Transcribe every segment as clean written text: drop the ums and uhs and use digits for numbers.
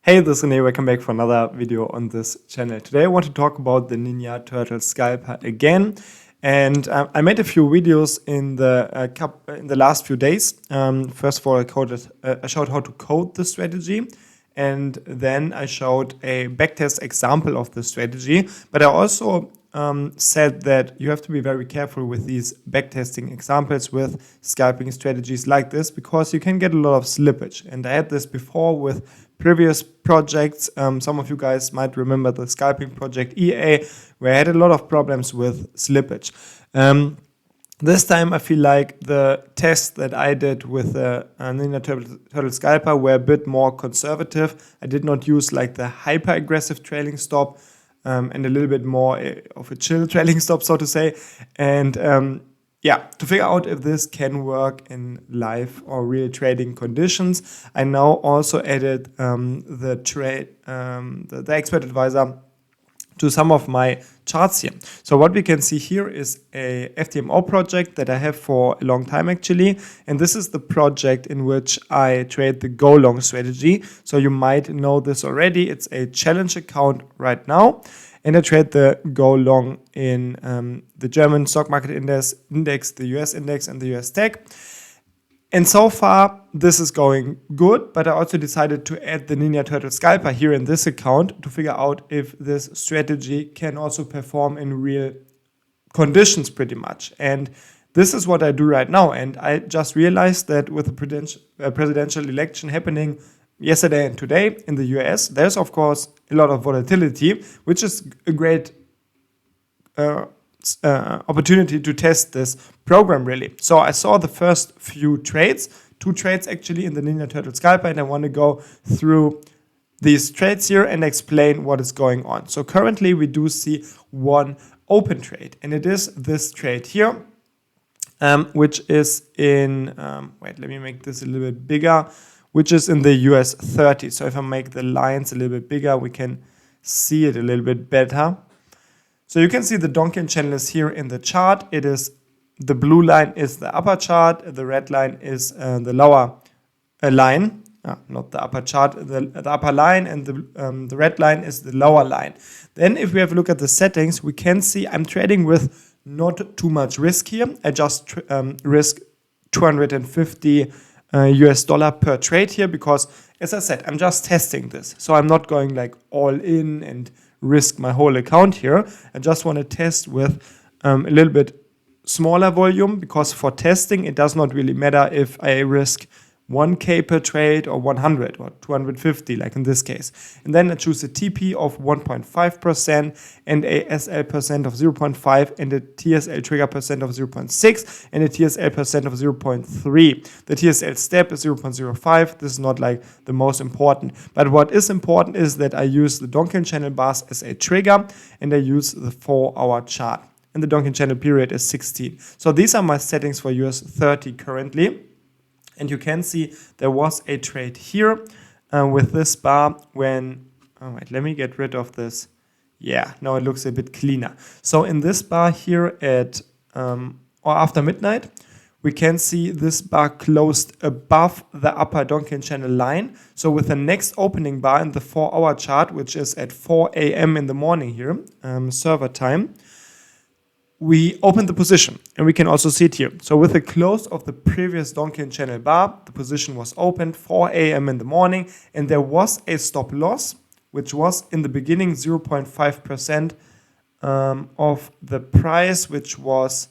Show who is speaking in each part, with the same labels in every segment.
Speaker 1: Hey, this is René, welcome back for another video on this channel. Today I want to talk about the Ninja Turtle Scalper again. And I made a few videos in the last few days. First of all, I showed how to code the strategy. And then I showed a backtest example of the strategy. But I also said that you have to be very careful with these backtesting examples with scalping strategies like this, because you can get a lot of slippage. And I had this before with previous projects. Some of you guys might remember the scalping project EA, where I had a lot of problems with slippage. This time I feel like the tests that I did with the Ninja Turtle Scalper were a bit more conservative. I did not use like the hyper aggressive trailing stop and a little bit more of a chill trailing stop, so to say. And to figure out if this can work in live or real trading conditions, I now also added the expert advisor to some of my charts here. So what we can see here is a FTMO project that I have for a long time actually, and this is the project in which I trade the go long strategy. So you might know this already. It's a challenge account right now, and I trade the go long in the German stock market index, the US index, and the US tech. And so far, this is going good, but I also decided to add the Ninja Turtle Scalper here in this account to figure out if this strategy can also perform in real conditions pretty much. And this is what I do right now. And I just realized that with the presidential election happening yesterday and today in the US, there's of course a lot of volatility, which is a great opportunity to test this program really. So I saw the first few trades, 2 trades actually in the Ninja Turtle Scalper, and I want to go through these trades here and explain what is going on. So currently we do see one open trade, and it is this trade here, which is in, let me make this a little bit bigger, which is in the US 30. So if I make the lines a little bit bigger, we can see it a little bit better. So you can see the Donkin channel is here in the chart. It is the blue line is the upper chart, the red line is the lower line, not the upper chart, the upper line, and the red line is the lower line. Then if we have a look at the settings, we can see I'm trading with not too much risk here. I just risk 250 US dollar per trade here, because as I said, I'm just testing this. So I'm not going like all in and risk my whole account here. I just want to test with a little bit smaller volume, because for testing it does not really matter if I risk 1k per trade or 100 or 250 like in this case. And then I choose a TP of 1.5% and a SL percent of 0.5 and a TSL trigger percent of 0.6 and a TSL percent of 0.3. The TSL step is 0.05. This is not like the most important, but what is important is that I use the Donkin channel bars as a trigger, and I use the 4-hour chart, and the Donkin channel period is 16. So these are my settings for US 30 currently. And you can see there was a trade here with this bar when, let me get rid of this. Yeah, now it looks a bit cleaner. So in this bar here at, or after midnight, we can see this bar closed above the upper Donkin channel line. So with the next opening bar in the 4-hour chart, which is at 4 a.m. in the morning here, server time, we opened the position, and we can also see it here. So with the close of the previous Donkin channel bar, the position was opened 4 a.m. in the morning, and there was a stop loss, which was in the beginning 0.5% of the price, which was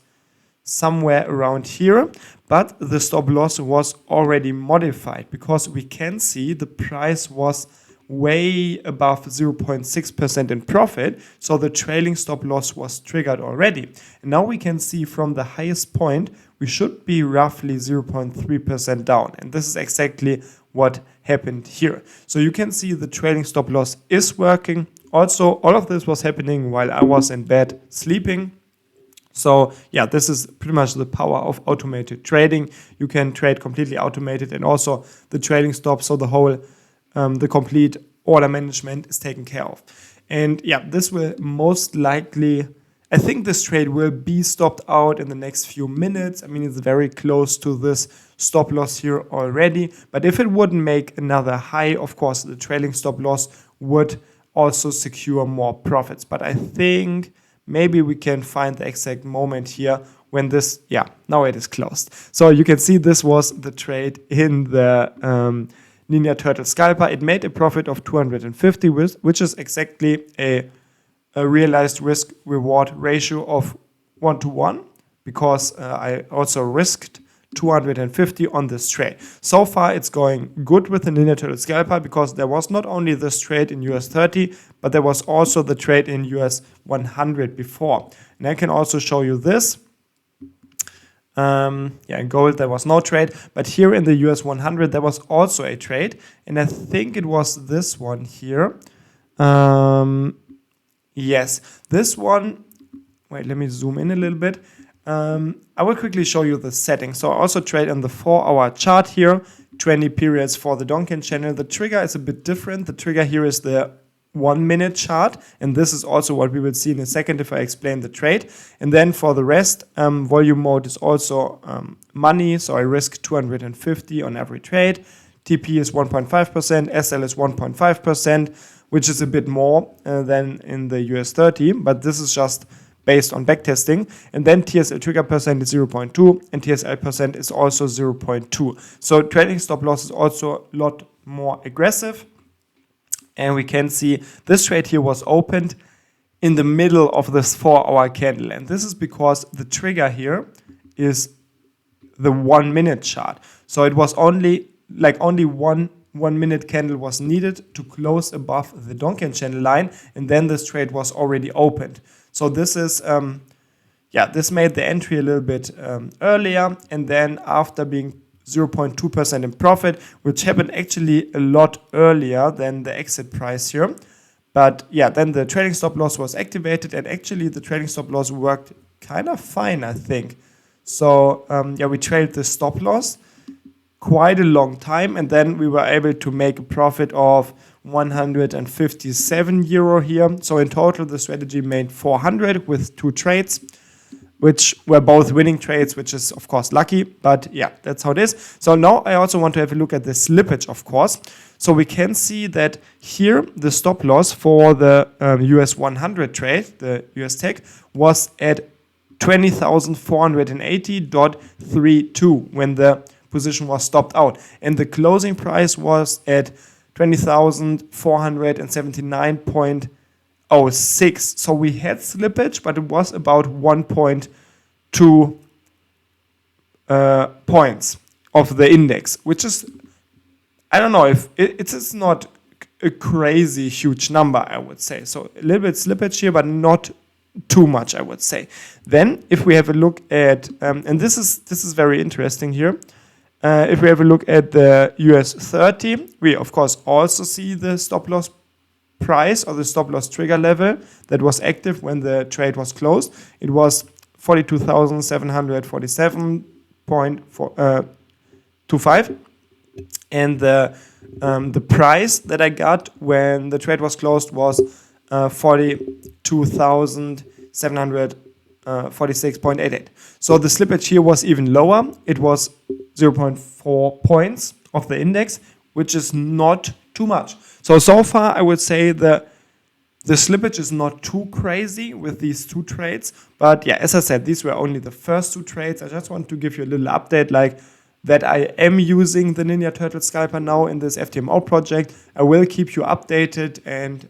Speaker 1: somewhere around here. But the stop loss was already modified, because we can see the price was way above 0.6% in profit, so the trailing stop loss was triggered already. And now we can see from the highest point we should be roughly 0.3% down, and this is exactly what happened here. So you can see the trailing stop loss is working. Also, all of this was happening while I was in bed sleeping. So yeah, this is pretty much the power of automated trading. You can trade completely automated, and also the trailing stop, so the whole the complete order management is taken care of. And yeah, this will most likely I think this trade will be stopped out in the next few minutes. I mean, it's very close to this stop loss here already. But if it wouldn't make another high, of course, the trailing stop loss would also secure more profits. But I think maybe we can find the exact moment here when this, now it is closed. So you can see this was the trade in the Ninja Turtle Scalper. It made a profit of 250, which is exactly a realized risk reward ratio of 1-to-1, because I also risked 250 on this trade. So far it's going good with the Ninja Turtle Scalper, because there was not only this trade in US 30, but there was also the trade in US 100 before. And I can also show you this. In gold there was no trade, but here in the US 100 there was also a trade, and I think it was this one here. Yes, this one, wait, let me zoom in a little bit. I will quickly show you the settings. So I also trade on the 4-hour chart here, 20 periods for the Donkin channel. The trigger is a bit different. The trigger here is the 1-minute chart, and this is also what we will see in a second if I explain the trade. And then for the rest, volume mode is also money, so I risk 250 on every trade. TP is 1.5%, SL is 1.5%, which is a bit more than in the US 30, but this is just based on backtesting. And then TSL trigger percent is 0.2, and TSL percent is also 0.2. So trading stop loss is also a lot more aggressive. And we can see this trade here was opened in the middle of this 4-hour candle. And this is because the trigger here is the 1-minute chart. So it was only one minute candle was needed to close above the Donkin channel line, and then this trade was already opened. So this is, this made the entry a little bit earlier, and then after being 0.2% in profit, which happened actually a lot earlier than the exit price here. But then the trading stop loss was activated, and actually the trading stop loss worked kind of fine, I think. So we trailed the stop loss quite a long time, and then we were able to make a profit of 157 euro here. So in total the strategy made 400 with 2 trades, which were both winning trades, which is of course lucky, but that's how it is. So now I also want to have a look at the slippage, of course. So we can see that here the stop loss for the US 100 trade, the US Tech, was at 20,480.32 when the position was stopped out, and the closing price was at 20,479.06. So we had slippage, but it was about 1.2 points of the index, which is, I don't know if it's not a crazy huge number, I would say. So a little bit slippage here, but not too much, I would say. Then if we have a look at, and this is very interesting here. If we have a look at the US 30, we of course also see the stop loss price or the stop loss trigger level that was active when the trade was closed. It was 42,747.25, and the price that I got when the trade was closed was 42,746.88. So the slippage here was even lower. It was 0.4 points of the index, which is not too much. So far I would say the slippage is not too crazy with these 2 trades. But as I said, these were only the first 2 trades. I just want to give you a little update, like that I am using the Ninja Turtle Scalper now in this FTMO project. I will keep you updated, and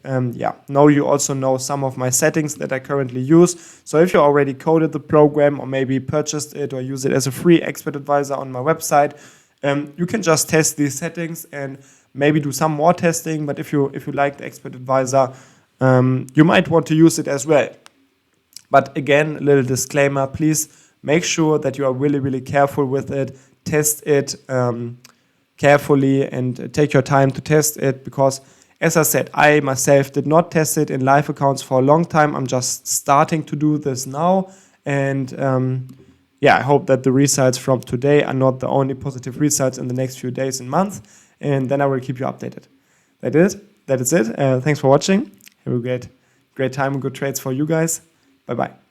Speaker 1: now you also know some of my settings that I currently use. So if you already coded the program or maybe purchased it or use it as a free expert advisor on my website, you can just test these settings and maybe do some more testing. But if you like the expert advisor, you might want to use it as well. But again, a little disclaimer, please make sure that you are really, really careful with it. Test it carefully and take your time to test it, because as I said, I myself did not test it in live accounts for a long time. I'm just starting to do this now, and I hope that the results from today are not the only positive results in the next few days and months, and then I will keep you updated. That is it. Thanks for watching. Have a great time and good trades for you guys. Bye bye.